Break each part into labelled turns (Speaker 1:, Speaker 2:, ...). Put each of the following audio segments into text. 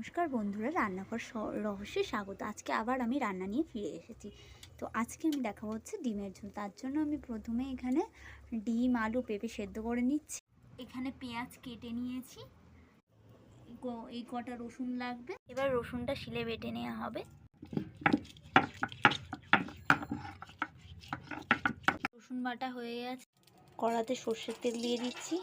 Speaker 1: নমস্কার বন্ধুরা, রান্নাঘর রহস্যে স্বাগত। আজকে আবার আমি রান্না নিয়ে ফিরে এসেছি। তো আজকে আমি দেখাবো হচ্ছে ডিমের ঝোল। তার জন্য আমি প্রথমে এখানে ডিম, আলু, পেঁপে সেদ্ধ করে নিচ্ছি। এখানে পেঁয়াজ কেটে নিয়েছি, এই কটা রসুন লাগবে। এবার রসুনটা শিলে বেটে নেওয়া হবে। রসুন বাটা হয়ে গেছে। কড়াতে সর্ষের তেল দিয়ে দিচ্ছি।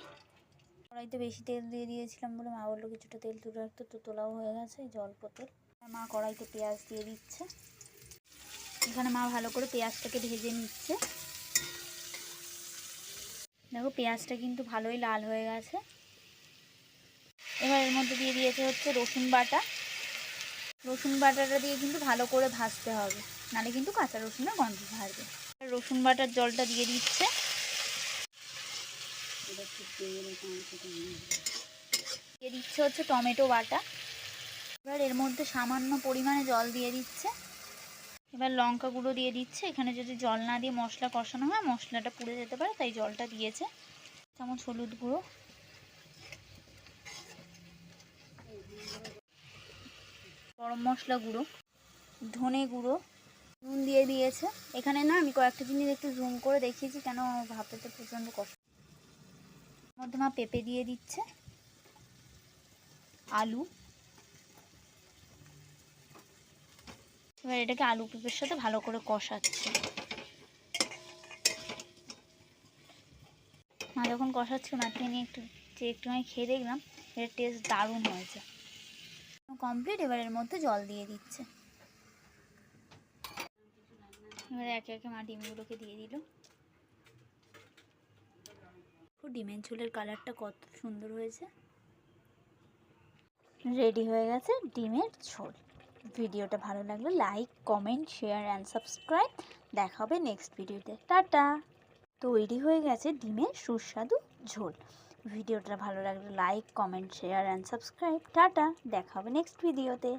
Speaker 1: কড়াইতে বেশি তেল দিয়ে দিয়েছিলাম বলে মা বললো কিছুটা তেল তুলে রাখতে, তো তোলাও হয়ে গেছে, অল্প তেল। মা কড়াইতে পেঁয়াজ দিয়ে দিচ্ছে। এখানে মা ভালো করে পেঁয়াজটাকে ভেজে নিচ্ছে। দেখো পেঁয়াজটা কিন্তু ভালোই লাল হয়ে গেছে। এবার এর মধ্যে দিয়ে দিয়েছে হচ্ছে রসুন বাটা। রসুন বাটাটা দিয়ে কিন্তু ভালো করে ভাজতে হবে, নাহলে কিন্তু কাঁচা রসুনের গন্ধ ছাড়বে। রসুন বাটার জলটা দিয়ে দিচ্ছে। দিয়ে দিচ্ছে হচ্ছে টমেটো বাটা। এবার এর মধ্যে সামান্য পরিমাণে জল দিয়ে দিচ্ছে। এবার লঙ্কা গুঁড়ো দিয়ে দিচ্ছে। এখানে যদি জল না দিয়ে মশলা কষানো হয় মশলাটা পুড়ে যেতে পারে, তাই জলটা দিয়েছে। চামচ হলুদ গুঁড়ো, গরম মশলা গুঁড়ো, ধনে গুঁড়ো, নুন দিয়ে দিয়েছে। এখানে না আমি কয়েকটা জিনিস একটু জুম করে দেখিয়েছি, কেন ভাবতে প্রচণ্ড কষ্ট। মধ্যে মা পেঁপে দিয়ে দিচ্ছে, আলু। এবার এটাকে আলু পেঁপের সাথে ভালো করে কষাচ্ছে। মা যখন কষাচ্ছিল মাখিয়ে নিয়ে একটুখানি খেয়ে দেখলাম, এর টেস্ট দারুণ হয়েছে। কমপ্লিট। এবার এর মধ্যে জল দিয়ে দিচ্ছে। এবার একে একে মা ডিমগুলোকে দিয়ে দিল। ডিমের ঝোলের কালারটা কত সুন্দর হয়েছে। রেডি হয়ে গেছে ডিমের ঝোল। ভিডিওটা ভালো লাগলে like, comment, share and subscribe. দেখা হবে নেক্সট ভিডিওতে। টাটা। তৈরি হয়ে গেছে ডিমের সুস্বাদু ঝোল। ভিডিওটা ভালো লাগলে like, comment, share and subscribe. Tata. দেখা হবে নেক্সট ভিডিওতে।